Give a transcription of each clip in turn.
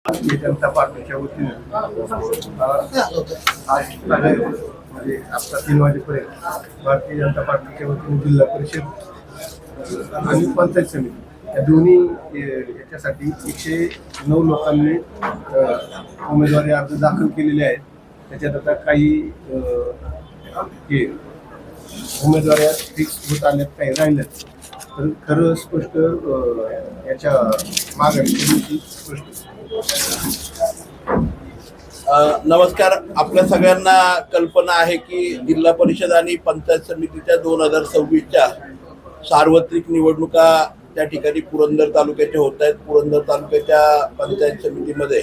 भारतीय जनता पार्टीच्या वतीने आज म्हणजे आता 3 वाजेपर्यंत भारतीय जनता पार्टीच्या वतीने जिल्हा परिषद आणि पंचायत समिती या दोन्ही याच्यासाठी 109 लोकांनी उमेदवारी अर्ज दाखल केलेले आहेत. त्याच्यात आता काही हे उमेदवाऱ्या फिक्स होत आल्यात, काही राहिल्यात. तर खरं स्पष्ट याच्या मागणी स्पष्ट. नमस्कार. आपल्या सगळ्यांना कल्पना आहे की जिल्हा परिषद आणि पंचायत समितीच्या 2026च्या सार्वत्रिक निवडणुका त्या ठिकाणी पुरंदर तालुक्याच्या होत आहेत. पुरंदर तालुक्याच्या पंचायत समितीमध्ये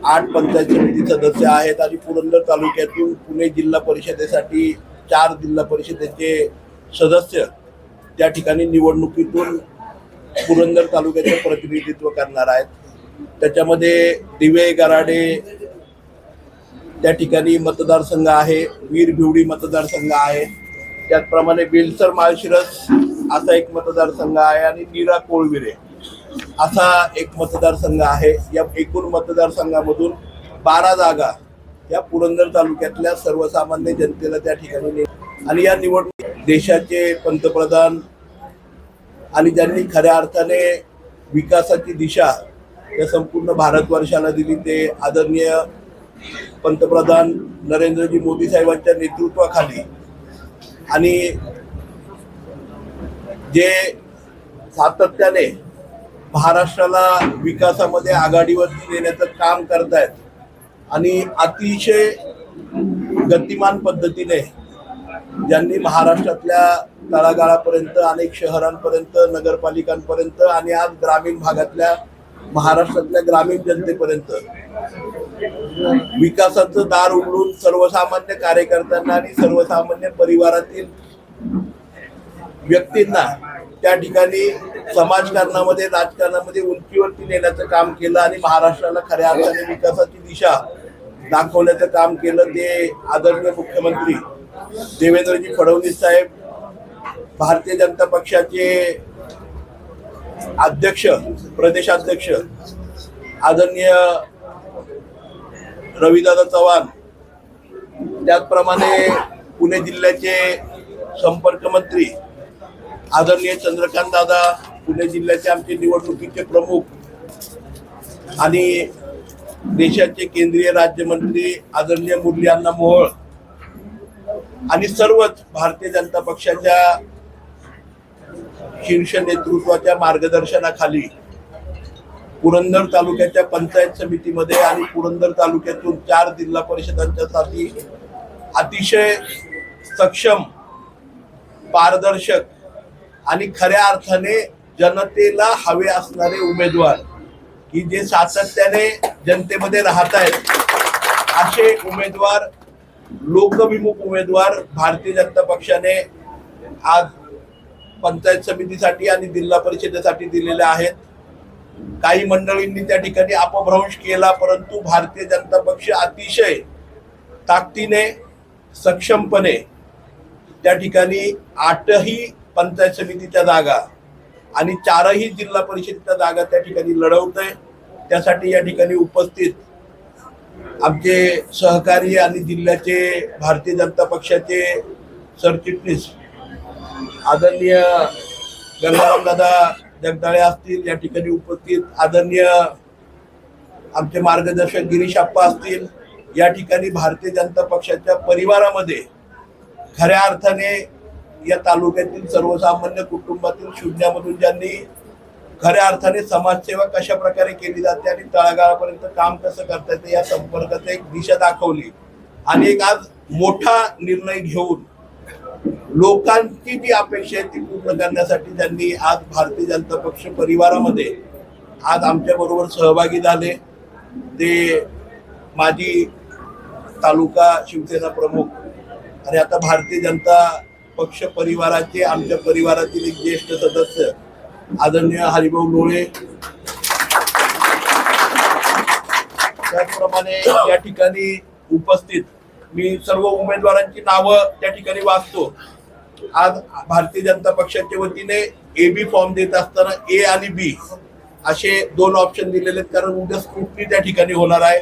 8 पंचायत समिती सदस्य आहेत आणि पुरंदर तालुक्यातून पुणे जिल्हा परिषदेसाठी 4 जिल्हा परिषदेचे सदस्य त्या ठिकाणी निवडणुकीतून पुरंदर त्याचं प्रतिनिधित्व करणार आहेत. त्याच्यामध्ये दिवे गराडे त्या ठिकाणी मतदारसंघ आहे, वीरभिवडी मतदारसंघ आहे, त्याचप्रमाणे बेलसर माळशिरस असा एक मतदारसंघ आहे आणि नीरा कोळविरे असा एक मतदारसंघ आहे. या एकूण मतदारसंघामधून 12 जागा या पुरंदर तालुक्यातल्या सर्वसामान्य जनतेला त्या ठिकाणी आणि या निवडणूक देशाचे पंतप्रधान आणि ज्यांनी खऱ्या अर्थाने विकासाची दिशा या संपूर्ण भारतवर्षाला दिली ते आदरणीय पंतप्रधान नरेंद्रजी मोदी साहेबांच्या नेतृत्वाखाली आणि जे सातत्याने महाराष्ट्राला विकासामध्ये आघाडीवरती नेण्याचं काम करतायत आणि अतिशय गतिमान पद्धतीने ज्यांनी महाराष्ट्रातल्या तळागाळापर्यंत अनेक शहरांपर्यंत नगरपालिकांपर्यंत आणि आज ग्रामीण भागातल्या महाराष्ट्रातल्या ग्रामीण जनतेपर्यंत विकासाचं दार उघडून सर्वसामान्य कार्यकर्त्यांना आणि सर्वसामान्य परिवारातील व्यक्तींना त्या ठिकाणी समाजकारणामध्ये राजकारणामध्ये उंचीवरती नेण्याचं काम केलं आणि महाराष्ट्राला खऱ्या अर्थाने विकासाची दिशा दाखवण्याचं काम केलं. ते आदरणीय मुख्यमंत्री देवेंद्रजी फडणवीस साहेब, भारतीय जनता पक्षाचे अध्यक्ष प्रदेशाध्यक्ष आदरणीय रविदादा चव्हाण, त्याचप्रमाणे पुणे जिल्ह्याचे संपर्क मंत्री आदरणीय चंद्रकांत दादा, पुणे जिल्ह्याचे आमचे निवडणुकीचे प्रमुख आणि देशाचे केंद्रीय राज्यमंत्री आदरणीय मुरली अण्णा मोहोळ आणि सर्वच भारतीय जनता पक्षाच्या शीर्ष नेतृत्वाच्या मार्गदर्शनाखाली पुरंदर तालुक्याच्या पंचायत समितीमध्ये आणि पुरंदर तालुक्यातून 4 जिल्हा परिषदांच्यासाठी अतिशय सक्षम, पारदर्शक आणि खऱ्या अर्थाने जनतेला हवे असणारे उमेदवार की जे सातत्याने जनतेमध्ये राहत आहेत असे उमेदवार, लोकविमुख उमेदवार भारतीय जनता पक्षाने आज पंचायत समितीसाठी आणि जिल्हा परिषदेसाठी दिलेले आहेत. काही मंडळींनी त्या ठिकाणी अपभ्रंश केला, परंतु भारतीय जनता पक्ष अतिशय ताकदीने सक्षमपणे त्या ठिकाणी 8ही पंचायत समितीच्या जागा आणि 4ही जिल्हा परिषदेच्या जागा त्या ठिकाणी लढवतोय. त्यासाठी या ठिकाणी उपस्थित आमचे सहकारी आणि जिल्ह्याचे भारतीय जनता पक्षाचे सरचिटणीस आदरणीय गंगाराम दादा जगदाळे असतील, या ठिकाणी उपस्थित आदरणीय आमचे मार्गदर्शक गिरीश आप्पा असतील. या ठिकाणी भारतीय जनता पक्षाच्या परिवारामध्ये खऱ्या अर्थाने या तालुक्यातील सर्वसामान्य कुटुंबातील शून्यामधून ज्यांनी खऱ्या अर्थाने समाजसेवा कशा प्रकारे केली जाते आणि तळागाळापर्यंत काम कसं करता येतं या संपर्कात एक दिशा दाखवली आणि एक आज मोठा निर्णय घेऊन लोकांची जी अपेक्षा आहे ती पूर्ण करण्यासाठी त्यांनी आज भारतीय जनता पक्ष परिवारामध्ये आज आमच्या बरोबर सहभागी झाले. ते माजी तालुका शिवसेना प्रमुख आणि आता भारतीय जनता पक्ष परिवाराचे आमच्या परिवारातील एक ज्येष्ठ सदस्य आदरणीय हरिभाऊ लोळे, त्याचप्रमाणे या ठिकाणी उपस्थित मी सर्व उमेदवारांची नावं त्या ठिकाणी वाचतो. आज भारतीय जनता पक्षाच्या वतीने AB फॉर्म देत असताना A आणि B असे 2 ऑप्शन दिलेले आहेत, कारण उद्या स्क्रुटनी त्या ठिकाणी होणार आहे.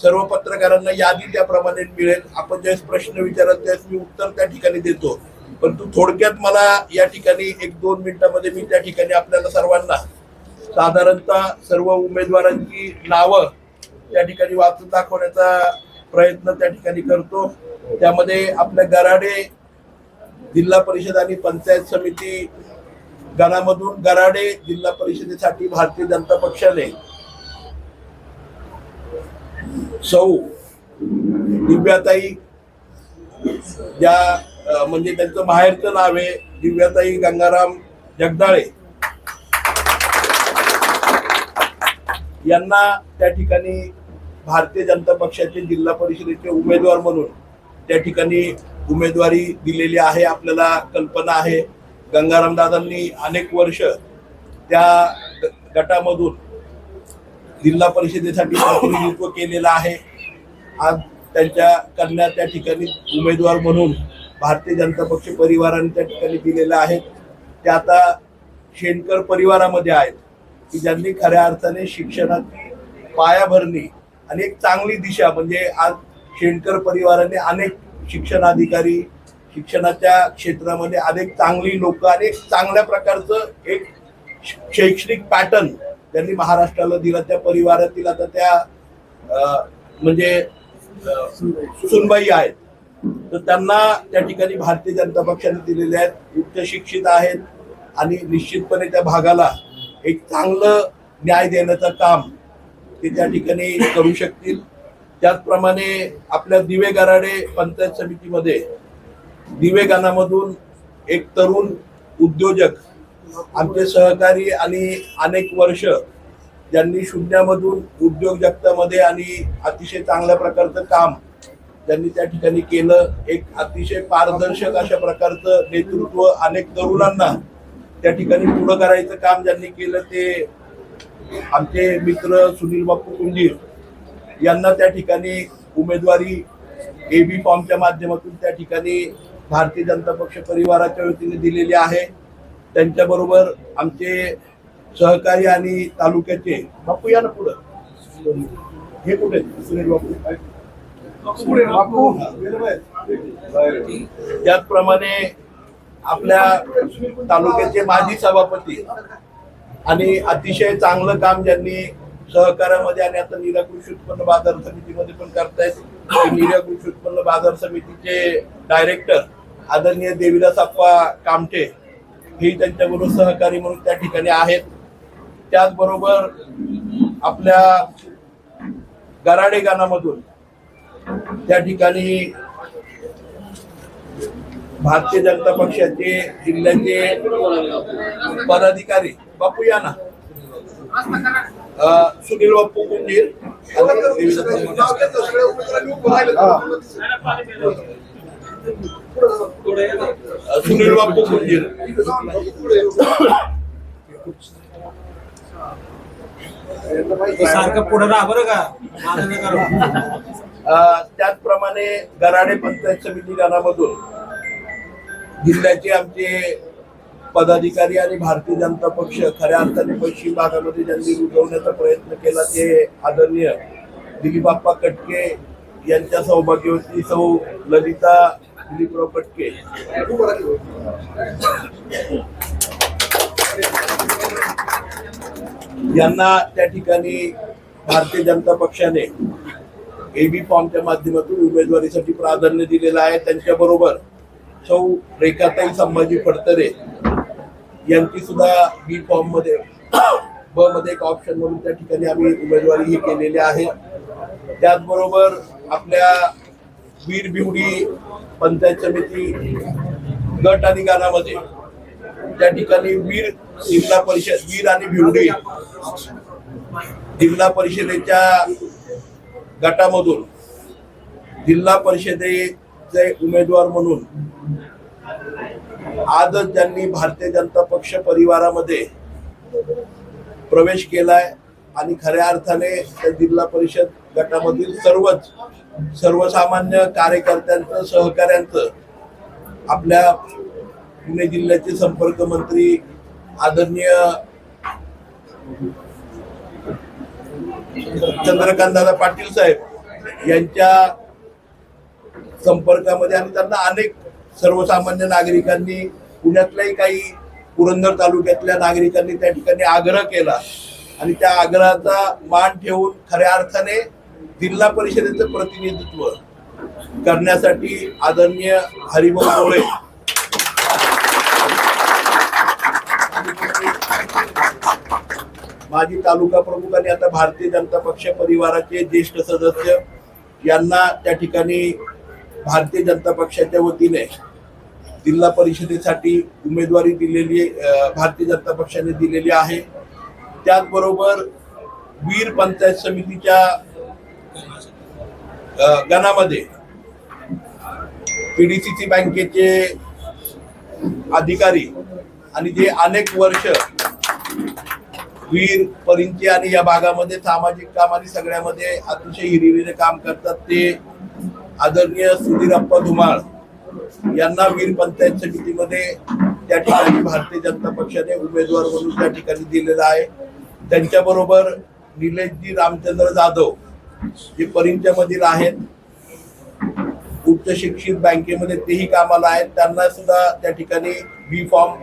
सर्व पत्रकारांना यादी त्याप्रमाणे मिळेल. आपण ज्यावेळेस प्रश्न विचाराल त्यावेळेस मी उत्तर त्या ठिकाणी देतो. परंतु थोडक्यात मला या ठिकाणी 1-2 मिनिटांमध्ये मी त्या ठिकाणी आपल्याला सर्वांना साधारणतः सर्व उमेदवारांची नावं त्या ठिकाणी वाचून दाखवण्याचा प्रयत्न त्या ठिकाणी करतो. त्यामध्ये आपल्या गराडे जिल्हा परिषद आणि पंचायत समिती गणामधून गराडे जिल्हा परिषदेसाठी भारतीय जनता पक्षाने सौ दिव्याताई, ज्या म्हणजे त्यांचं माहेरचं नाव आहे दिव्याताई गंगाराम जगदाळे, यांना त्या ठिकाणी भारतीय जनता पक्षाचे जिल्हा परिषदेचे उमेदवार म्हणून त्या ठिकाणी उमेदवारी दिलेली आहे. आपल्याला कल्पना आहे गंगाराम दादांनी अनेक वर्ष त्या गटामधून जिल्हा परिषदेसाठी प्रतिनिधित्व केलेलं आहे. आज त्यांच्या कन्या त्या ठिकाणी उमेदवार म्हणून भारतीय जनता पक्ष परिवाराने त्या ठिकाणी दिलेल्या आहेत. ते आता शेणकर परिवारामध्ये आहेत की ज्यांनी खऱ्या अर्थाने शिक्षणाची पायाभरणी आणि एक चांगली दिशा, म्हणजे आज शेणकर परिवाराने अनेक शिक्षणाधिकारी, शिक्षणाच्या क्षेत्रामध्ये अनेक चांगली लोक आणि एक चांगल्या प्रकारचं एक शैक्षणिक पॅटर्न त्यांनी महाराष्ट्राला दिला. त्या परिवारातील आता त्या म्हणजे सुनबाई आहेत, तर त्यांना त्या ठिकाणी भारतीय जनता पक्षाने दिलेले आहेत. उच्च शिक्षित आहेत आणि निश्चितपणे त्या भागाला एक चांगलं न्याय देण्याचं काम ते त्या ठिकाणी करू शकतील. त्याचप्रमाणे आपल्या दिवे गराडे पंचायत समितीमध्ये दिवे गणामधून एक तरुण उद्योजक, आमचे सहकारी आणि अनेक वर्ष ज्यांनी शून्यामधून उद्योग जगतामध्ये आणि अतिशय चांगल्या प्रकारचं काम ज्यांनी त्या ठिकाणी केलं. एक अतिशय पारदर्शक अशा प्रकारचं नेतृत्व अनेक तरुणांना त्या ठिकाणी पुढं करायचं काम ज्यांनी केलं ते आमचे मित्र सुनील बापू कुंजीर यांना त्या ठिकाणी उमेदवारी AB फॉर्मच्या माध्यमातून त्या ठिकाणी भारतीय जनता पक्ष परिवाराच्या वतीने दिलेली आहे. त्यांच्याबरोबर आमचे सहकारी आणि तालुक्याचे बापू या ना पुढं, हे कुठे सुनील बापू. त्याचप्रमाणे आपल्या तालुक्याचे माजी सभापती आणि अतिशय चांगलं काम ज्यांनी सहकार्यामध्ये आणि आता निराकृषी उत्पन्न बाजार समितीमध्ये पण करतायत. निराकृषी उत्पन्न बाजार समितीचे डायरेक्टर आदरणीय देवीदास आप्पा कामटे हे त्यांच्याबरोबर सहकारी म्हणून त्या ठिकाणी आहेत. त्याचबरोबर आपल्या गराडे गानामधून त्या ठिकाणी भारतीय जनता पक्षाचे जिल्ह्याचे पदाधिकारी बापू या ना, सुनील बापू कुंजीर, सुनील बापू कुंजीर, सारखं पुढे राहा बरं का. त्याचप्रमाणे गराडे पंचायत समिती गणामधून जिल्ह्याचे आमचे पदाधिकारी आणि भारतीय जनता पक्ष खऱ्या अर्थाने पश्चिम भागामध्ये ज्यांनी रुजवण्याचा प्रयत्न केला ते आदरणीय दिलीपप्पा कटके यांच्या सौभाग्यवती सौ ललिता दिलीपराव कटके यांना त्या ठिकाणी भारतीय जनता पक्षाने AB फॉर्मच्या माध्यमातून उमेदवारीसाठी प्राधान्य दिलेलं आहे. त्यांच्याबरोबर सौ रेखाताई संभाजी फडतरे यांची सुद्धा B फॉर्म मध्ये ब मध्ये एक ऑप्शन म्हणून त्या ठिकाणी आम्ही उमेदवारी ही केलेली आहे. त्याचबरोबर आपल्या वीर बिवडी पंचायत समिती गट आणि गानामध्ये त्या ठिकाणी वीर जिल्हा परिषद वीर आणि बिवडी जिल्हा परिषदेच्या गटामधून जिल्हा परिषदेचे उमेदवार म्हणून आजच ज्यांनी भारतीय जनता पक्ष परिवारामध्ये प्रवेश केलाय आणि खऱ्या अर्थाने त्या जिल्हा परिषद गटामधील सर्वसामान्य कार्यकर्त्यांचं सहकार्यांचं आपल्या पुणे जिल्ह्याचे संपर्क मंत्री आदरणीय चंद्रकांत दादा पाटील साहेब यांच्या संपर्कामध्ये आणि त्यांना अनेक सर्वसामान्य नागरिकांनी, पुण्यातल्याही काही पुरंदर तालुक्यातल्या नागरिकांनी त्या ठिकाणी आग्रह केला आणि त्या आग्रहाचा मान ठेवून खऱ्या अर्थाने जिल्हा परिषदेचं प्रतिनिधित्व करण्यासाठी आदरणीय हरिभाऊ मोळे माजी तालुका प्रमुख आणि आता भारतीय जनता पक्ष परिवाराचे ज्येष्ठ सदस्य यांना त्या ठिकाणी भारतीय जनता पक्षाच्या वतीने जिल्हा परिषदेसाठी उमेदवारी दिलेली भारतीय जनता पक्षाने दिलेली आहे। त्याचबरोबर वीर पंचायत समितीच्या गणामध्ये पीडीसीसी बँकेचे अधिकारी आणि जे अनेक वर्ष वीर परिंचे आणि या भागामध्ये सामाजिक काम आणि सगळ्यामध्ये अतिशय हिरिरीने काम करतात ते आदरणीय सुधीरप्पा धुमाळ यांना वीर पंचायत समितीमध्ये त्या ठिकाणी भारतीय जनता पक्षाने उमेदवार म्हणून त्या ठिकाणी दिलेला आहे। त्यांच्याबरोबर निलेशजी रामचंद्र जाधव जे परिंच्या मधील आहेत, उच्च शिक्षित बँकेमध्ये तेही कामाला आहेत, त्यांना सुद्धा त्या ठिकाणी बी फॉर्म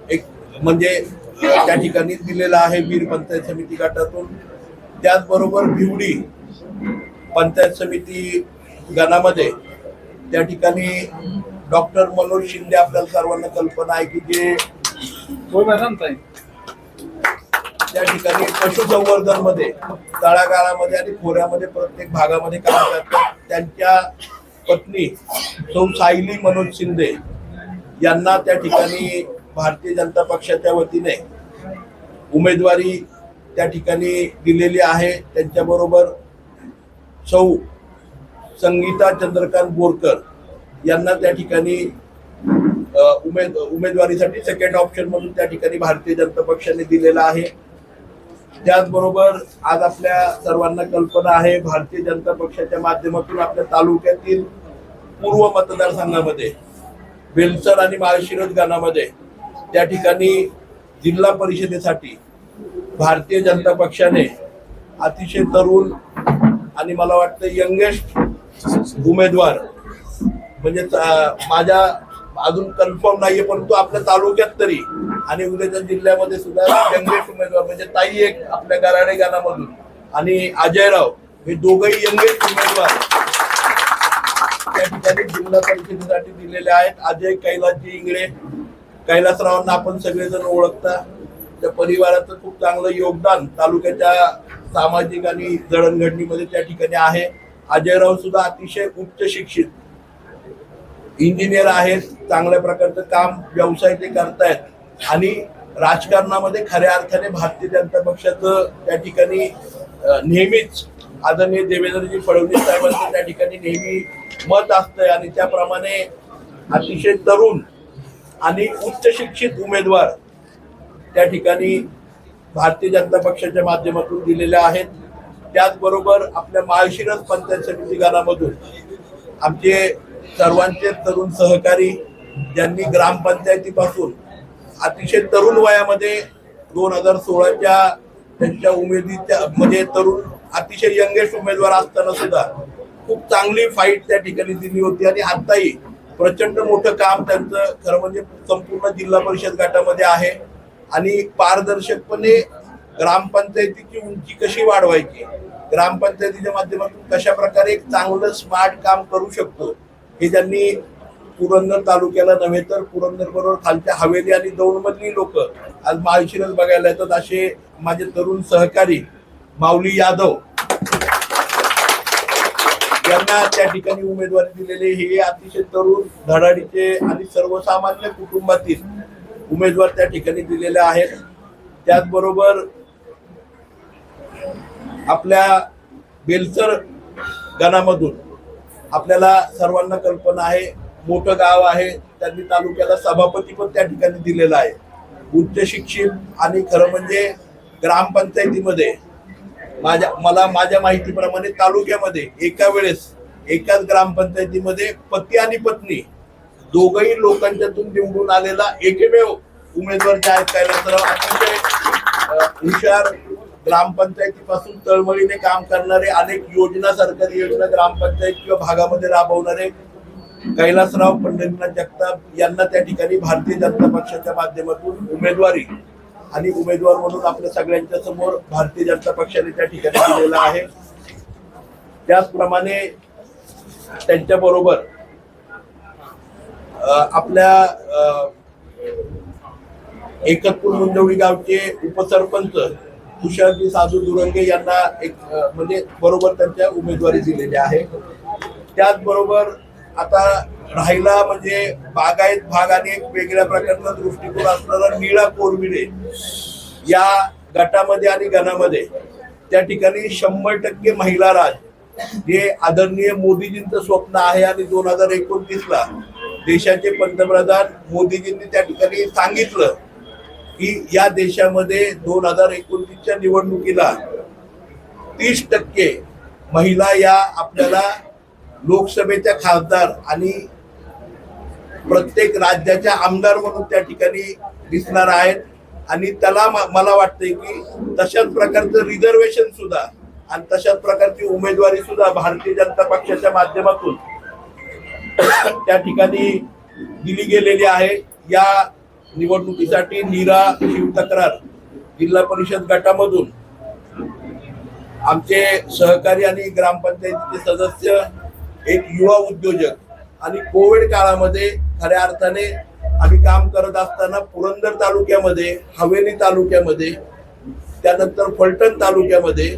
एक म्हणजे त्या ठिकाणी दिलेला आहे वीर पंचायत समिती गटातून। त्याचबरोबर भिवडी पंचायत समिती गणामध्ये त्या ठिकाणी डॉक्टर मनोज शिंदे आपल्याला सर्वांना कल्पना आहे की जे त्या ठिकाणी पशुसंवर्धन मध्ये तळागाळामध्ये आणि खोऱ्यामध्ये प्रत्येक भागामध्ये काम करतात। त्यांच्या पत्नी सौ सायली मनोज शिंदे यांना त्या ठिकाणी भारतीय जनता पक्षाच्या वतीने उमेदवारी त्या ठिकाणी दिलेली आहे। त्यांच्याबरोबर सौ संगीता चंद्रकांत बोरकर यांना त्या ठिकाणी उमेदवारीसाठी सेकंड ऑप्शन म्हणून त्या ठिकाणी भारतीय जनता पक्षाने दिलेला आहे। त्याचबरोबर आज आपल्या सर्वांना कल्पना आहे भारतीय जनता पक्षाच्या माध्यमातून आपल्या तालुक्यातील पूर्व मतदारसंघामध्ये बेलसर आणि माळशिरस गणामध्ये त्या ठिकाणी जिल्हा परिषदेसाठी भारतीय जनता पक्षाने अतिशय तरुण आणि मला वाटतं यंगेस्ट उमेदवार म्हणजे माझ्या अजून कन्फर्म नाहीये परंतु आपल्या तालुक्यात तरी आणि उद्याच्या जिल्ह्यामध्ये सुद्धा यंगेस्ट उमेदवार म्हणजे ताई एक आपल्या गराडे गावामधून आणि अजयराव हे दोघंही यंगेस्ट उमेदवार त्या ठिकाणी जिल्हा परिषदेसाठी दिलेले आहेत। अजय कैलासजी इंगळे, कैलासरावांना आपण सगळेजण ओळखता, त्या परिवाराचं खूप चांगलं योगदान तालुक्याच्या सामाजिक आणि जडणघडणीमध्ये त्या ठिकाणी आहे। अजयराव सुद्धा अतिशय उच्च शिक्षित इंजिनियर आहेत, चांगल्या प्रकारचं काम व्यवसाय ते करतायत आणि राजकारणामध्ये खऱ्या अर्थाने भारतीय जनता पक्षाचं त्या ठिकाणी नेहमीच आदरणीय देवेंद्रजी फडणवीस साहेबांचं त्या ठिकाणी नेहमी मत असतंय आणि त्याप्रमाणे अतिशय तरुण आणि उच्च शिक्षित उमेदवार त्या ठिकाणी भारतीय जनता पक्षाच्या माध्यमातून दिलेल्या आहेत। त्याचबरोबर आपल्या माळशिरस पंचायत समिती गणामधून आमचे सर्वांचे तरुण सहकारी ज्यांनी ग्रामपंचायतीपासून अतिशय तरुण वयामध्ये 2016च्या त्यांच्या उमेदीच्या म्हणजे तरुण अतिशय यंगेस्ट उमेदवार असताना सुद्धा खूप चांगली फाईट त्या ठिकाणी दिली होती आणि आताही प्रचंड मोठं काम त्यांचं खरं म्हणजे संपूर्ण जिल्हा परिषद गटामध्ये आहे आणि पारदर्शकपणे ग्रामपंचायतीची उंची कशी वाढवायची, ग्रामपंचायतीच्या माध्यमातून कशा प्रकारे एक चांगलं स्मार्ट काम करू शकतो हे त्यांनी पुरंदर तालुक्याला नव्हे तर पुरंदर बरोबर खालच्या हवेली आणि दौंडमधली लोक आज माळशिरस बघायला येतात। असे माझे तरुण सहकारी माऊली यादव यांना त्या ठिकाणी उमेदवारी दिलेले हे अतिशय तरुण धडाडीचे आणि सर्वसामान्य कुटुंबातील उमेदवार त्या ठिकाणी दिलेले आहेत। त्याचबरोबर आपल्या बेलसर गणामधून आपल्याला सर्वांना कल्पना आहे, मोठं गाव आहे, त्यांनी तालुक्याला सभापती पण त्या ठिकाणी दिलेला आहे, उच्च शिक्षित आणि खरं म्हणजे ग्रामपंचायतीमध्ये मला माझ्या माहितीप्रमाणे तालुक्यामध्ये एका वेळेस एकाच ग्रामपंचायतीमध्ये पती आणि पत्नी दोघही लोकांच्यातून निवडून आलेला एकमेव उमेदवार जे आहेत कैलासराव अतिशय हुशार ग्रामपंचायतीपासून तळमळीने काम करणारे, अनेक योजना, सरकारी योजना ग्रामपंचायत किंवा भागामध्ये राबवणारे कैलासराव पंढरीनाथ जगताप यांना त्या ठिकाणी भारतीय जनता पक्षाच्या माध्यमातून उमेदवारी आणि उमेदवार म्हणून आपल्या सगळ्यांच्या समोर भारतीय जनता पक्षाने त्या ठिकाणी दिलेला आहे. त्याचप्रमाणे त्यांच्या बरोबर आपल्या एकतपूर मुंजवडी गावचे उपसरपंच कुशालजी साधू दुरंगे यांना एक म्हणजे बरोबर त्यांच्या उमेदवारी दिलेली आहे. त्याचबरोबर आता राहिला म्हणजे बागायत भाग आणि एक वेगळ्या प्रकारचा दृष्टिकोन असणारा नीळा कोरविडे या गटामध्ये आणि गणामध्ये त्या ठिकाणी 100% महिला राज जे आदरणीय मोदीजींचं स्वप्न आहे आणि 2029ला देशाचे पंतप्रधान मोदीजींनी त्या ठिकाणी सांगितलं की या देशामध्ये 2029च्या निवडणुकीला 30% महिला या आपल्याला लोकसभेच्या खासदार आणि प्रत्येक राज्याच्या आमदार म्हणून त्या ठिकाणी दिसणार आहेत. आणि त्याला मला वाटतंय की तशाच प्रकारचं रिझर्वेशन सुद्धा आणि तशाच प्रकारची उमेदवारी सुद्धा भारतीय जनता पक्षाच्या माध्यमातून त्या ठिकाणी दिली गेलेली आहे. या निवडणुकीसाठी नीरा शिवतक्रार जिल्हा परिषद गटामधून आमचे सहकारी आणि ग्रामपंचायतीचे सदस्य, एक युवा उद्योजक आणि कोविड काळामध्ये खऱ्या अर्थाने आम्ही काम करत असताना पुरंदर तालुक्यामध्ये, हवेली तालुक्यामध्ये, त्यानंतर फलटण तालुक्यामध्ये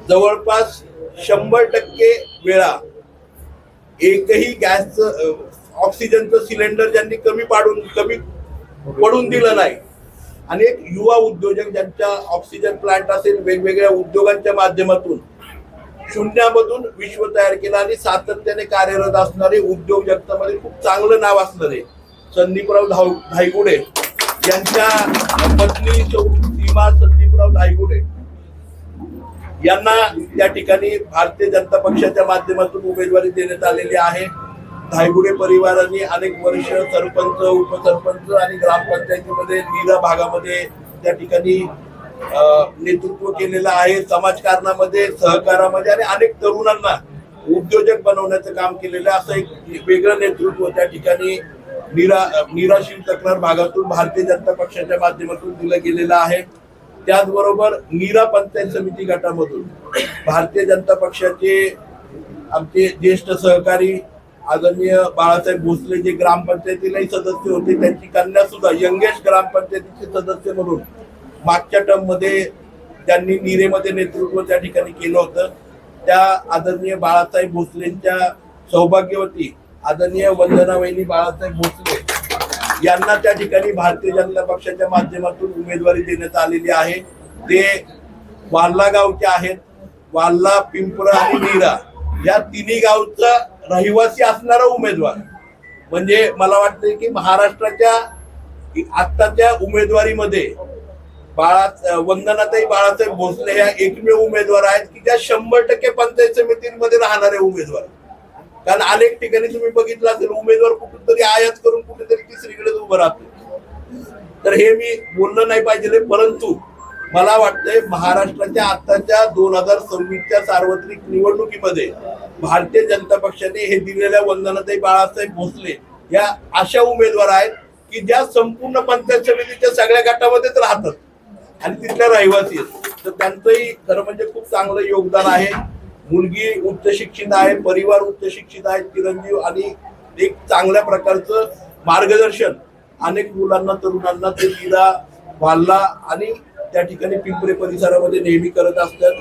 जवळपास 100% वेळा एकही गॅसचं ऑक्सिजनचं सिलेंडर ज्यांनी कमी पडून दिलं नाही. आणि एक युवा उद्योजक ज्यांच्या ऑक्सिजन प्लांट असेल, वेगवेगळ्या उद्योगांच्या माध्यमातून शून्यामधून विश्व तयार केलं आणि सातत्याने कार्यरत असणारे, उद्योग जगतामध्ये खूप चांगलं नाव असणारे संदीपराव धायगुडे यांच्या पत्नी सीमा संदीपराव धायगुडे यांना त्या ठिकाणी भारतीय जनता पक्षाच्या माध्यमातून उमेदवारी देण्यात आलेली आहे. धायगुडे परिवाराने अनेक वर्ष सरपंच, उपसरपंच आणि ग्रामपंचायतीमध्ये नीरा भागामध्ये त्या ठिकाणी नेतृत्व केलेलं आहे. समाजकारणामध्ये, सहकारामध्ये आणि अनेक तरुणांना उद्योजक बनवण्याचं काम केलेलं असं एक वेगळं नेतृत्व त्या ठिकाणी नीरा शिवतक्रार भागातून भारतीय जनता पक्षाच्या माध्यमातून दिलं गेलेलं आहे. त्याचबरोबर नीरा पंचायत समिती गटामधून भारतीय जनता पक्षाचे आमचे ज्येष्ठ सहकारी आदरणीय बाळासाहेब भोसले जे ग्रामपंचायतीलाही सदस्य होते, त्यांची कन्या सुद्धा यंगेस्ट ग्रामपंचायतीचे सदस्य म्हणून मागच्या टर्म मध्ये त्यांनी नीरेमध्ये नेतृत्व त्या ठिकाणी केलं होतं. त्या आदरणीय बाळासाहेब भोसलेंच्या सौभाग्यवती आदरणीय वंदना वहिनी बाळासाहेब भोसले यांना त्या ठिकाणी भारतीय जनता पक्षाच्या माध्यमातून उमेदवारी देण्यात आलेली आहे. ते वाल्ला गावचे आहेत. वाल्ला, पिंपरा आणि नीरा या तिन्ही गावचा रहिवासी असणारा उमेदवार. म्हणजे मला वाटतं की महाराष्ट्राच्या आत्ताच्या उमेदवारीमध्ये वंदनाताई बाळासाहेब भोसले ह्या एकमेव उमेदवार आहेत की त्या 100% पंचायत समितीमध्ये राहणारे उमेदवार. कारण अनेक ठिकाणी तुम्ही बघितलं असेल उमेदवार कुठेतरी आयात करून कुठेतरी तिसरीकडे उभं राहतो. तर हे मी बोललं नाही पाहिजे, परंतु मला वाटतंय महाराष्ट्राच्या आताच्या 2026च्या सार्वत्रिक निवडणुकीमध्ये भारतीय जनता पक्षाने हे दिलेल्या वंदनाताई बाळासाहेब भोसले या अशा उमेदवार आहेत की ज्या संपूर्ण पंचायत समितीच्या सगळ्या गटामध्येच राहतात आणि तिथल्या रहिवासी आहेत. तर त्यांचंही खरं म्हणजे खूप चांगलं योगदान आहे. मुलगी उच्च शिक्षित आहे, परिवार उच्च शिक्षित आहे, चिरंजीव आणि एक चांगल्या प्रकारचं मार्गदर्शन अनेक मुलांना, तरुणांना ते नीरा, वाल्ला आणि त्या ठिकाणी पिंपरे परिसरामध्ये नेहमी करत असतात.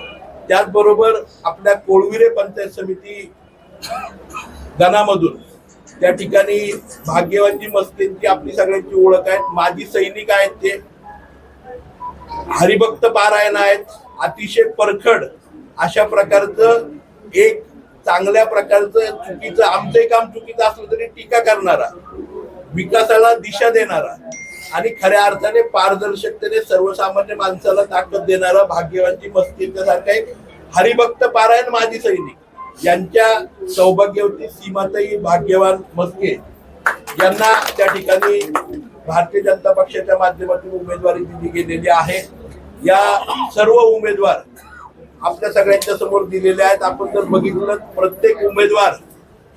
त्याचबरोबर आपल्या कोळविरे पंचायत समिती गणामधून त्या ठिकाणी भाग्यवानजी मस्केंची आपली सगळ्यांची ओळख आहे. माजी सैनिक आहेत, ते हरिभक्त पारायण आहेत. अतिशय परखड अशा प्रकारचं एक चांगल्या प्रकारचं चुकीचं, आमचंही काम चुकीचं असलं तरी टीका करणारा, विकासाला दिशा देणारा आणि खऱ्या अर्थाने पारदर्शकतेने सर्वसामान्य माणसाला ताकद देणारा भाग्यवानजी मस्केंच्या सारखा एक हरिभक्त पारायण माजी सैनिक यांच्या सौभाग्यवती सीमाताई भाग्यवान मस्के यांना त्या ठिकाणी भारतीय जनता पक्षाच्या माध्यमातून उमेदवारी दिली गेलेली आहे. या सर्व उमेदवार आपल्या सगळ्यांच्या समोर दिलेले आहेत. आपण जर बघितलं प्रत्येक उमेदवार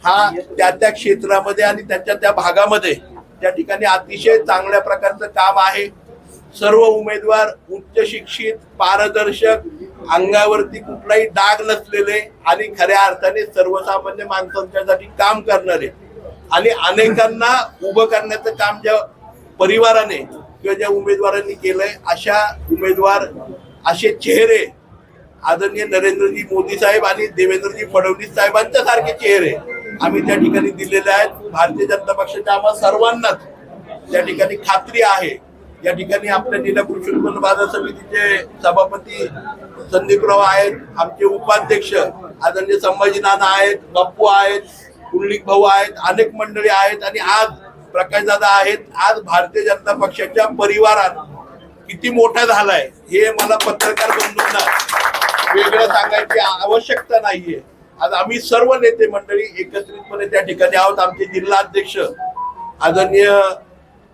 हा त्या त्या क्षेत्रामध्ये आणि त्याच्या त्या भागामध्ये त्या ठिकाणी अतिशय चांगल्या प्रकारचं काम आहे. सर्व उमेदवार उच्च शिक्षित, पारदर्शक, अंगावरती कुठलाही डाग नसलेले आणि खऱ्या अर्थाने सर्वसामान्य माणसांच्यासाठी काम करणारे आणि अनेकांना उभं करण्याचं काम ज्या परिवाराने किंवा ज्या उमेदवारांनी केलंय अशा उमेदवार, असे चेहरे आदरणीय नरेंद्रजी मोदी साहेब आणि देवेंद्रजी फडणवीस साहेबांच्या सारखे चेहरे आम्ही त्या ठिकाणी दिलेले आहेत. भारतीय जनता पक्षाच्या आम्हा सर्वांनाच त्या ठिकाणी खात्री आहे. या ठिकाणी आपल्या जिल्हा कृषी उत्पन्न बाजार समितीचे सभापती संदीपराव आहेत, आमचे उपाध्यक्ष आदरणीय संभाजी नाना आहेत, बाप्पू आहेत, कुंडलिक भाऊ आहेत, अनेक मंडळी आहेत आणि आज प्रकाशदादा आहेत. आज भारतीय जनता पक्षाच्या परिवारात किती मोठा झालाय हे मला पत्रकार बंधूंना वेगळं सांगायची आवश्यकता नाहीये. आज आम्ही सर्व नेते मंडळी एकत्रितपणे त्या ठिकाणी आहोत. आमचे जिल्हा अध्यक्ष आदरणीय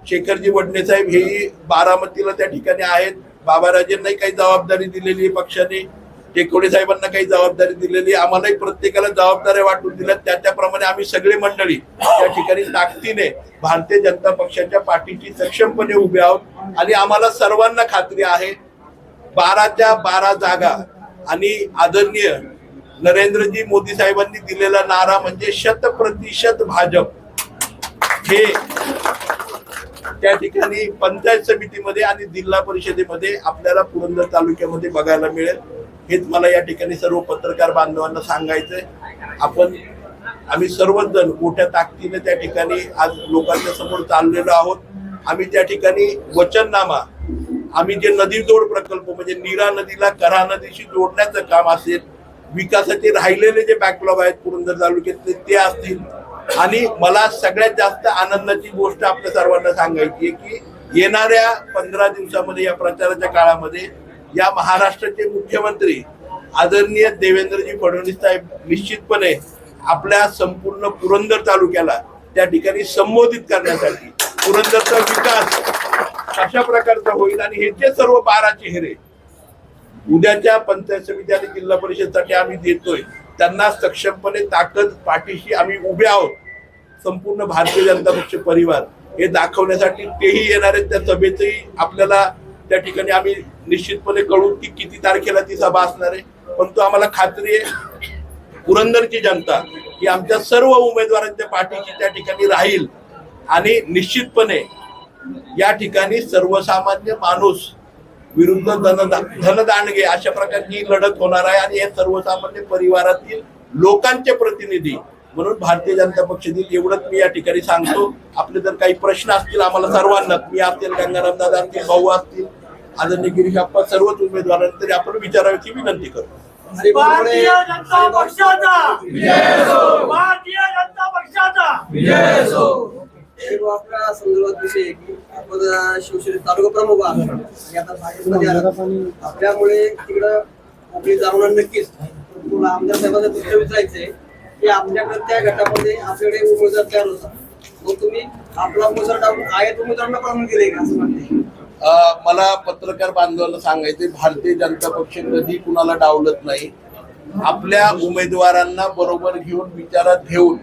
शेखरजी वडणे साहेब हेही बारामतीला त्या ठिकाणी आहेत. बाबाराजेंनाही काही जबाबदारी दिलेली आहे पक्षाने, टेकोडे साहेबांना काही जबाबदारी दिलेली आहे. आम्हालाही प्रत्येकाला जबाबदाऱ्या वाटून दिल्या. त्याप्रमाणे आम्ही सगळे मंडळी त्या ठिकाणी ताकदीने भारतीय जनता पक्षाच्या पाठीशी सक्षमपणे उभे आहोत आणि आम्हाला सर्वांना खात्री आहे 12च्या 12 जागा आणि आदरणीय नरेंद्रजी मोदी साहेबांनी दिलेला नारा म्हणजे 100% भाजप हे त्या ठिकाणी पंचायत समितीमध्ये आणि जिल्हा परिषदेमध्ये आपल्याला पुरंदर तालुक्यामध्ये बघायला मिळेल. हेच मला या ठिकाणी सर्व पत्रकार बांधवांना सांगायचंय. आम्ही सर्वच जण मोठ्या ताकदीने त्या ठिकाणी आज लोकांच्या समोर चाललेलो आहोत. आम्ही त्या ठिकाणी वचननामा, आम्ही जे नदी जोड प्रकल्प म्हणजे नीरा नदीला कऱ्हा नदीशी जोडण्याचं काम असेल, विकासाचे राहिलेले जे बॅकलॉग आहेत पुरंदर तालुक्यातले ते असतील आणि मला सगळ्यात जास्त आनंदाची गोष्ट आपल्या सर्वांना सांगायची आहे की येणाऱ्या 15 दिवसामध्ये या प्रचाराच्या काळामध्ये या महाराष्ट्राचे मुख्यमंत्री आदरणीय देवेंद्रजी फडणवीस साहेब निश्चितपणे आपल्या संपूर्ण पुरंदर तालुक्याला त्या ठिकाणी संबोधित करण्यासाठी पुरंदरचा विकास कशा प्रकारचा होईल आणि हे जे सर्व 12 चेहरे उद्याच्या पंचायत समिती आणि जिल्हा परिषदसाठी आम्ही देतोय त्यांना सक्षमपणे ताकद पाठीशी आम्ही उभे आहोत. संपूर्ण भारतीय जनता पक्ष परिवार हे दाखवण्यासाठी तेही येणार आहेत. त्या सभेचंही आपल्याला त्या ठिकाणी आम्ही निश्चितपणे कळू की किती तारखेला ती सभा असणार आहे. परंतु आम्हाला खात्री आहे पुरंदरची जनता ही आमच्या सर्व उमेदवारांच्या पाठीशी त्या ठिकाणी राहील आणि निश्चितपणे या ठिकाणी सर्वसामान्य माणूस विरुद्ध धनदांडगे अशा प्रकारची लढत होणार आहे आणि हे सर्वसामान्य परिवारातील लोकांचे प्रतिनिधी म्हणून भारतीय जनता पक्ष देईल एवढंच मी या ठिकाणी सांगतो. आपले जर काही प्रश्न असतील आम्हाला सर्वांना, मी असतील, गंगाराम दादा असतील, भाऊ असतील, आदरणीय गिरीश आप्पा, सर्वच उमेदवारांना तरी आपण विचारायची विनंती करतो. भारतीय जनता पक्षाचा विजय असो. भारतीय जनता पक्षाचा विजय असो. आपल्या संदर्भात विषय आहे की आपण शिवसेनेत तालुका प्रमुख आहात आणि आता भाजपमध्ये आहात. आपल्यामुळे तिकडं आपली जाणवणार नक्कीच. तुला आमदार साहेबांना दुसरं विचारायचंय की आपल्याकडे त्या गटामध्ये आपल्याकडे उमेदवार तयार होता, मग तुम्ही आपला उमेदवार टाकून आयात उमेदवारांना प्रमुख दिले का असं म्हणते? मला पत्रकार बांधवांना सांगायचे भारतीय जनता पक्ष कधी कुणाला डावलत नाही. आपल्या उमेदवारांना बरोबर घेऊन विचारात घेऊन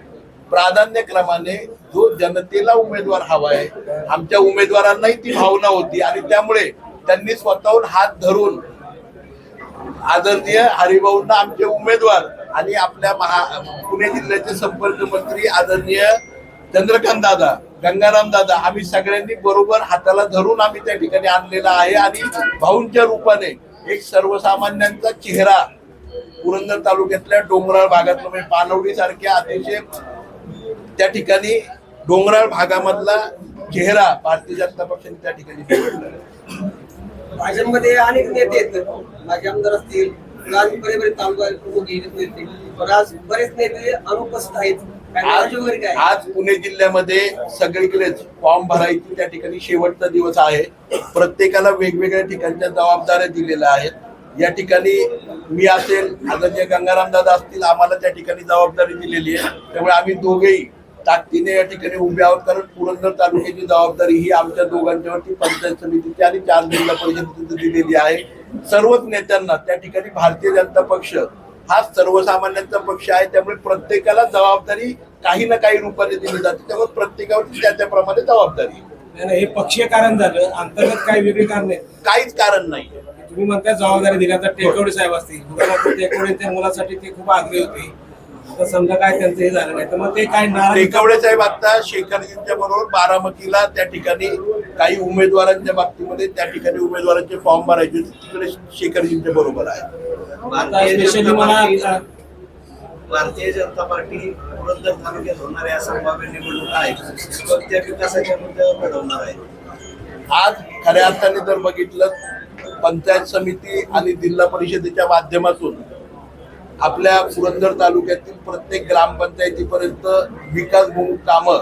प्राधान्यक्रमाने जो जनतेला उमेदवार हवा आहे आमच्या उमेदवारांनाही ती भावना होती आणि त्यामुळे त्यांनी स्वतःहून हात धरून आदरणीय हरिभाऊंना आमचे उमेदवार आणि आपल्या पुणे जिल्ह्याचे संपर्क मंत्री आदरणीय चंद्रकांत दादा, गंगाराम दादा, आम्ही सगळ्यांनी बरोबर हाताला धरून आम्ही त्या ठिकाणी आणलेला आहे आणि भाऊंच्या रूपाने एक सर्वसामान्यांचा चेहरा पुरंदर तालुक्यातल्या डोंगराळ भागातला म्हणजे पानवडी सारख्या अतिशय त्या ठिकाणी डोंगराळ भागामधला चेहरा भारतीय जनता पक्षाने त्या ठिकाणी भाजपमध्ये अनेक नेते आहेत, माझे आमदार असतील, बरेच तालुका नेते, पण आज बरेच नेते अनुपस्थित आहेत. आज पुणे जिल्ह्यामध्ये सगळीकडेच फॉर्म भरायची त्या ठिकाणी शेवटचा दिवस आहे. प्रत्येकाला वेगवेगळ्या ठिकाणच्या जबाबदाऱ्या दिलेल्या आहेत. या ठिकाणी मी असेल, आदरणीय गंगाराम दादा असतील, आम्हाला त्या ठिकाणी जबाबदारी दिलेली आहे. त्यामुळे आम्ही दोघेही ताकदीने या ठिकाणी उभे आहोत, कारण पुरंदर तालुक्याची जबाबदारी ही आमच्या दोघांच्यावरती पंचायत समितीची आणि 4 जिल्हा परिषदेची दिलेली आहे. सर्वच नेत्यांना त्या ठिकाणी भारतीय जनता पक्ष हा सर्वसामान्यांचा पक्ष आहे, त्यामुळे प्रत्येकाला जबाबदारी काही ना काही रूपाने दिली जाते, त्यामुळे प्रत्येकावरती त्याप्रमाणे जबाबदारी. हे पक्षीय कारण झालं, अंतर्गत काही वेगळी कारण नाही, काहीच कारण नाही. तुम्ही म्हणताय जबाबदारी दिल्या तर टेकवडे साहेब असतील, टेकवडेच्या मुलासाठी ते खूप आग्रही होते. आता समजा काय त्यांचं हे झालं नाही तर मग ते काय नाराज. टेकवडे साहेब आता शेखरजींच्या बरोबर बारामतीला त्या ठिकाणी काही उमेदवारांच्या बाबतीमध्ये त्या ठिकाणी उमेदवारांचे फॉर्म भरायचे तिकडे शेखरजींच्या बरोबर आहे. आता स्पेशली मला भारतीय जनता पार्टी पुरंदर तालुक्यात होणाऱ्या संभाव्य निवडणुका आहेत मग त्या विकासाच्या मुद्द्यावर लढवणार आहे. आज खऱ्या अर्थाने जर बघितलं, पंचायत समिती आणि जिल्हा परिषदेच्या माध्यमातून आपल्या पुरंदर तालुक्यातील प्रत्येक ग्रामपंचायतीपर्यंत विकासभिमुख कामं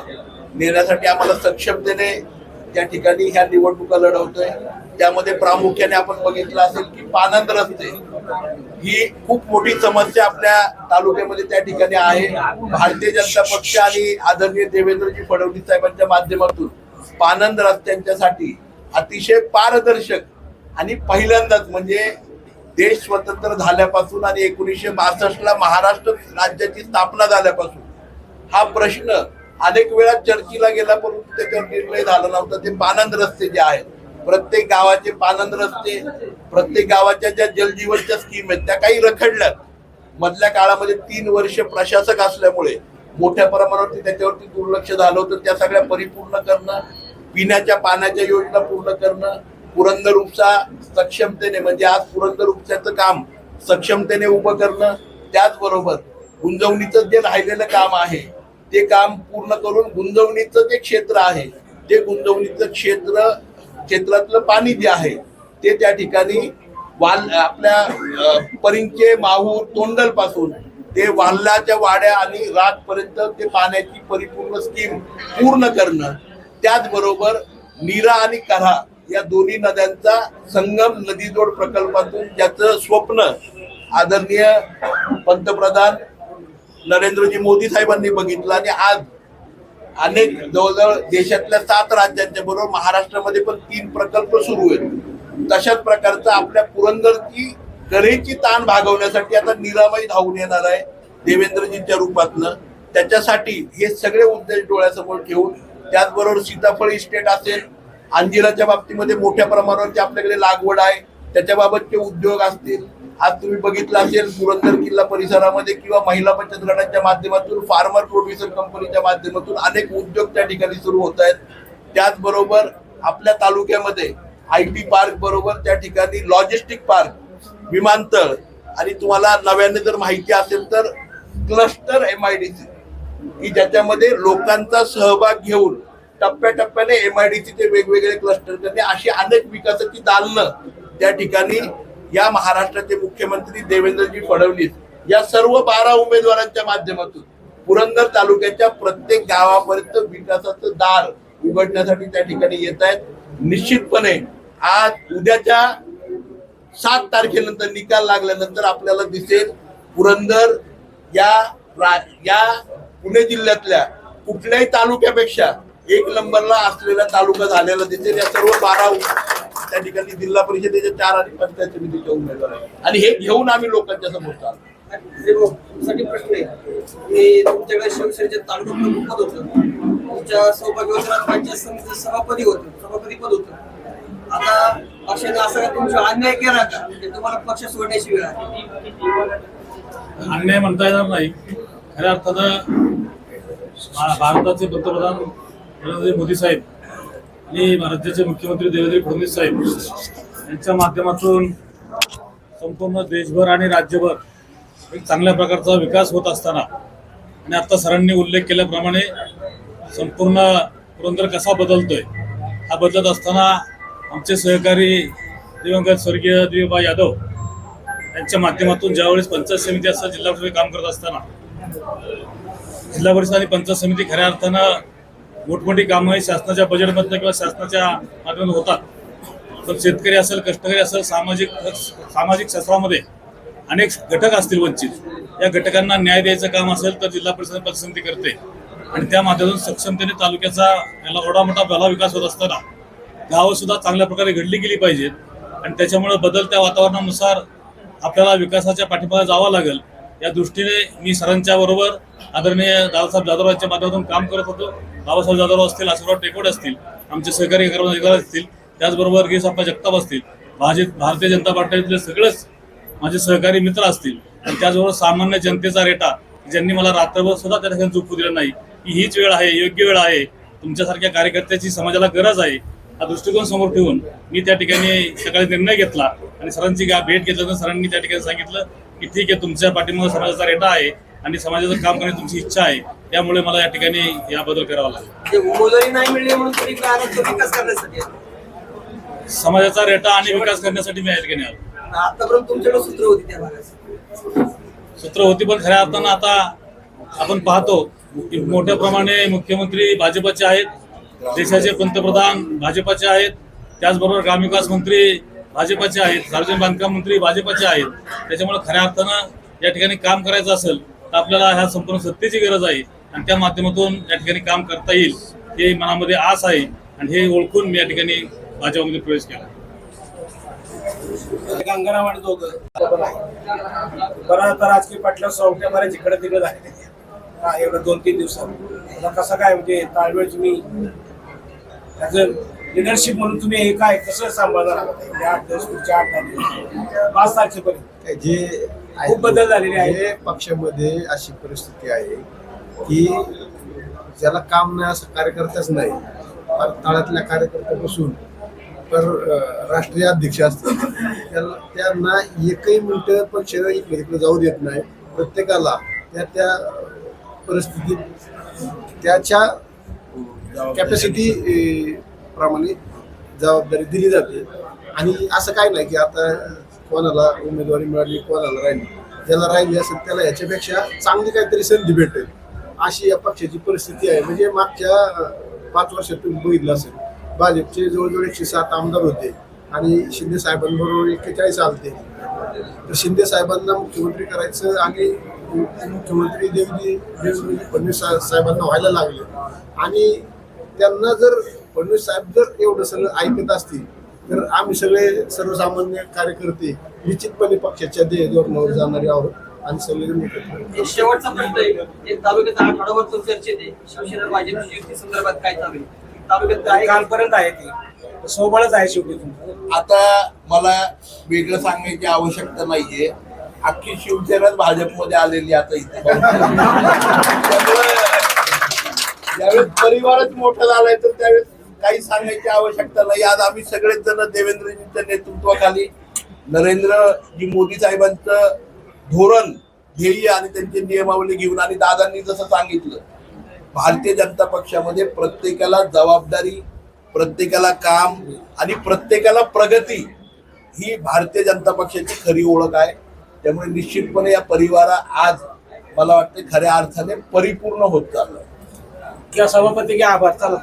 नेण्यासाठी आम्हाला सक्षमतेने त्या ठिकाणी ह्या निवडणुका लढवतोय. त्यामध्ये प्रामुख्याने आपण बघितलं असेल की पानंद रस्ते ही खूप मोठी समस्या आपल्या तालुक्यामध्ये त्या ठिकाणी आहे. भारतीय जनता पक्ष आणि आदरणीय देवेंद्रजी फडणवीस साहेबांच्या माध्यमातून पानंद रस्त्यांच्यासाठी अतिशय पारदर्शक आणि पहिल्यांदाच म्हणजे देश स्वतंत्र झाल्यापासून आणि 1962ला महाराष्ट्र राज्याची स्थापना झाल्यापासून हा प्रश्न अनेक वेळा चर्चेला गेला, परंतु त्याच्यावर निर्णय झाला नव्हता. ते पानंद रस्ते जे आहेत, प्रत्येक गावाचे पानंद रस्ते, प्रत्येक गावाच्या ज्या जलजीवनच्या स्कीम आहेत त्या काही रखडल्यात. मधल्या काळामध्ये 3 वर्ष प्रशासक असल्यामुळे मोठ्या प्रमाणावरती त्याच्यावरती दुर्लक्ष झालं होतं. त्या सगळ्या परिपूर्ण करणं, पिण्याच्या पाण्याच्या योजना पूर्ण करणं, पुरंदर उपसा सक्षमतेने म्हणजे आज पुरंदर उपसाचं काम सक्षमतेने उभं करणं, त्याचबरोबर गुंजवणीचं जे राहिलेलं काम आहे ते काम पूर्ण करून गुंजवणीचं जे क्षेत्र आहे ते गुंजवणीचं क्षेत्रातलं पाणी जे आहे ते त्या ठिकाणी आपल्या परिंचे, माहूर, तोंडल पासून ते वाल्ल्याच्या वाड्या आणि रातपर्यंत ते पाण्याची परिपूर्ण स्कीम पूर्ण करणं, त्याचबरोबर नीरा आणि कऱ्हा या दोन्ही नद्यांचा संगम नदीजोड प्रकल्पातून ज्याचं स्वप्न आदरणीय पंतप्रधान नरेंद्रजी मोदी साहेबांनी बघितलं आणि आज अनेक जवळजवळ देशातल्या 7 राज्यांच्या बरोबर महाराष्ट्रामध्ये पण 3 प्रकल्प सुरू आहेत. तशाच प्रकारचा आपल्या पुरंदरची कलेची ताण भागवण्यासाठी आता निरामय धावून येणार आहे देवेंद्रजींच्या रूपातनं. त्याच्यासाठी हे सगळे उद्देश डोळ्यासमोर ठेवून, त्याचबरोबर सीताफळ इस्टेट असेल, अंजिराच्या बाबतीमध्ये मोठ्या प्रमाणावरती आपल्याकडे लागवड आहे, त्याच्याबाबतचे उद्योग असतील. आज तुम्ही बघितलं असेल पुरंदर किल्ला परिसरामध्ये किंवा महिला बचत गटांच्या माध्यमातून, फार्मर प्रोड्युसर कंपनीच्या माध्यमातून अनेक उद्योग त्या ठिकाणी सुरू होत आहेत. त्याचबरोबर आपल्या तालुक्यामध्ये IT पार्क बरोबर त्या ठिकाणी लॉजिस्टिक पार्क, विमानतळ आणि तुम्हाला नव्याने जर माहिती असेल तर क्लस्टर MIDC की ज्याच्यामध्ये लोकांचा सहभाग घेऊन टप्प्याटप्प्याने MIDCचे वेगवेगळे क्लस्टर करणे, अशी अनेक विकासाची दालनं त्या ठिकाणी या महाराष्ट्राचे मुख्यमंत्री देवेंद्रजी फडणवीस या सर्व 12 उमेदवारांच्या माध्यमातून पुरंदर तालुक्याच्या प्रत्येक गावापर्यंत विकासाचं दार उघडण्यासाठी त्या ठिकाणी येत आहेत. निश्चितपणे आज उद्याच्या 7 तारखेनंतर निकाल लागल्यानंतर आपल्याला दिसेल पुरंदर या पुणे जिल्ह्यातल्या कुठल्याही तालुक्यापेक्षा 1 नंबरला असलेला तालुका झालेला दिसेल. या सर्व 12 त्या ठिकाणी जिल्हा परिषदेचे 4 आणि पंचायत समितीचे उमेदवार आहेत आणि हे घेऊन आम्ही लोकांच्या समोर चालतो. साठी प्रश्न आहे की तुमच्याकडे शिवसेनेचे तालुका प्रमुख पद होतं, तुमच्या सौभाग्यवती पंचायत समितीचं सभापती पद होतं. आता पक्षाने असा तुमचा अन्याय केला का, म्हणजे तुम्हाला पक्ष सोडण्याची वेळ आली? अन्याय म्हणता येणार नाही. खऱ्या अर्थानं भारताचे पंतप्रधान नरेंद्र मोदी साहेब आणि राज्याचे मुख्यमंत्री देवेंद्र फडणवीस साहेब यांच्या माध्यमातून संपूर्ण देशभर आणि राज्यभर एक चांगल्या प्रकारचा विकास होत असताना आणि आता सरांनी उल्लेख केल्याप्रमाणे संपूर्ण पुरंदर कसा बदलतोय, हा बदलत असताना आमचे सहकारी दिवंगत स्वर्गीय दिव्यबा यादव यांच्या माध्यमातून ज्यावेळेस पंचायत समिती असं जिल्हा परिषद काम करत असताना जिल्हा परिषद आणि पंचायत समिती खऱ्या अर्थानं मोठमोठी कामं शासनाच्या बजेटमधनं किंवा शासनाच्या माध्यमातून होतात, पण शेतकरी असेल, कष्टकरी असेल, सामाजिक शास्त्रामध्ये अनेक घटक असतील वंचित, या घटकांना न्याय द्यायचं काम असेल तर जिल्हा परिषद पंचायत समिती करते. आणि त्या माध्यमातून सक्षमतेने तालुक्याचा याला एवढा मोठा भला विकास होत असताना गावं सुद्धा चांगल्या प्रकारे घडली गेली पाहिजेत आणि त्याच्यामुळे बदलत्या वातावरणानुसार आपल्याला विकासाच्या पाठीमागे जावं लागेल या दृष्टीने मी सरांच्या बरोबर आदरणीय दादासाहेब जाधवरावांच्या माध्यमातून काम करत होतो. बाबासाहेब जाधवराव असतील, आशिषराव टेकोडे असतील, आमचे सहकारी कर्मचारी असतील, त्याचबरोबर गिरीशप्पा जगताप असतील, भारतीय जनता पार्टीतले सगळेच माझे सहकारी मित्र असतील आणि त्याचबरोबर सामान्य जनतेचा रेटा ज्यांनी मला रात्रभर सुद्धा त्या ठिकाणी झोपू दिलं नाही की हीच वेळ आहे, योग्य वेळ आहे, तुमच्यासारख्या कार्यकर्त्याची समाजाला गरज आहे हा दृष्टिकोन समोर ठेवून मी त्या ठिकाणी सकाळी निर्णय घेतला आणि सरांची भेट घेतल्यानंतर सरांनी त्या ठिकाणी सांगितलं की ठीक आहे, तुमच्या पाठीमागे समाजाचा रेटा आहे आणि समाजाचं काम करण्याची तुमची इच्छा आहे, त्यामुळे मला या ठिकाणी या बदल करावा लागेल. उमेदवारी नाही मिळली म्हणून तुम्ही इकडे आलात तो विकास करण्यासाठी. समाजाचा रेटा आणि विकास करण्यासाठी मी या ठिकाणी आलो. आतापर्यंत तुमच्याकडे सूत्र होती त्या भागात. सूत्र होती पण खऱ्या अर्थानं आता आपण पाहतो की मोठ्या प्रमाणे मुख्यमंत्री भाजपचे आहेत, देशाचे पंतप्रधान भाजपचे आहेत, त्याचबरोबर ग्रामविकास मंत्री भाजपचे आहेत, सार्वजनिक बांधकाम मंत्री भाजपचे आहेत. त्याच्यामुळे खऱ्या अर्थानं या ठिकाणी काम करायचं असेल तर आपल्याला ह्या संपूर्ण सत्तेची गरज आहे आणि त्या माध्यमातून या ठिकाणी काम करता येईल हे मनामध्ये आस आहे आणि हे ओळखून मी या ठिकाणी भाजपमध्ये प्रवेश केला. गंगाराम दोघं बरं आता राजकीय पाटल्या सवट्या बऱ्याच इकडे तिकडे झाले एवढं 2-3 दिवसात कसं काय म्हणजे ताळमेळ तुम्ही ॲज अ लिडरशिप म्हणून तुम्ही हे काय कसं सांभाळणार 8 दिवस पुढच्या 8 दिवस 5 तारखेपर्यंत जे खूप बदल झालेले आहे. आहे पक्षामध्ये अशी परिस्थिती आहे की ज्याला काम नाही असं कार्यकर्ताच नाही, फार तळातल्या कार्यकर्त्यापासून तर राष्ट्रीय अध्यक्ष असतात त्यांना एकही मिनिट पक्ष इकडे जाऊ देत नाही. प्रत्येकाला त्या परिस्थितीत त्याच्या कॅपॅसिटी प्रमाणे जबाबदारी दिली जाते आणि असं काय नाही की आता कोणाला उमेदवारी मिळाली कोणाला राहिली, ज्याला राहिली असेल त्याला याच्यापेक्षा चांगली काहीतरी संधी भेटेल अशी या पक्षाची परिस्थिती आहे. म्हणजे मागच्या 5 वर्षात तुम्ही बघितलं असेल भाजपचे जवळजवळ 107 आमदार होते आणि शिंदे साहेबांबरोबर 41 आलते. तर शिंदे साहेबांना मुख्यमंत्री करायचं आणि मुख्यमंत्री देवेंद्र फडणवीस साहेबांना व्हायला लागले आणि त्यांना जर फडणवीस साहेब जर एवढं सगळं ऐकत असतील तर आम्ही सगळे सर्वसामान्य कार्यकर्ते निश्चितपणे पक्षाच्या धोरणावर जाणारे आहोत आणि सगळे. शेवटचा प्रश्न आहे, एक तालुक्यात आठवड्यावर चर्चेत आहे शिवसेना भाजपची युती संदर्भात काय चालू आहे? तालुक्यात काय कालपर्यंत आहे ती सोबळच आहे शेवटी तुमचं. आता मला वेगळं सांगण्याची आवश्यकता नाहीये, अख्खी शिवसेनाच भाजपमध्ये आलेली आता इथे. त्यामुळे ज्यावेळेस परिवारच मोठा झालाय तर त्यावेळेस काही सांगायची आवश्यकता नाही. आज आम्ही सगळेच जण देवेंद्रजींच्या नेतृत्वाखाली नरेंद्रजी मोदी साहेबांचं धोरण, ध्येय आणि त्यांची नियमावली घेऊन आणि दादांनी जसं सांगितलं भारतीय जनता पक्षामध्ये प्रत्येकाला जबाबदारी, प्रत्येकाला काम आणि प्रत्येकाला प्रगती ही भारतीय जनता पक्षाची खरी ओळख आहे. त्यामुळे निश्चितपणे या परिवारा आज मला वाटतं खऱ्या अर्थाने परिपूर्ण होत चाललं. सभापती घ्या आभार. चला.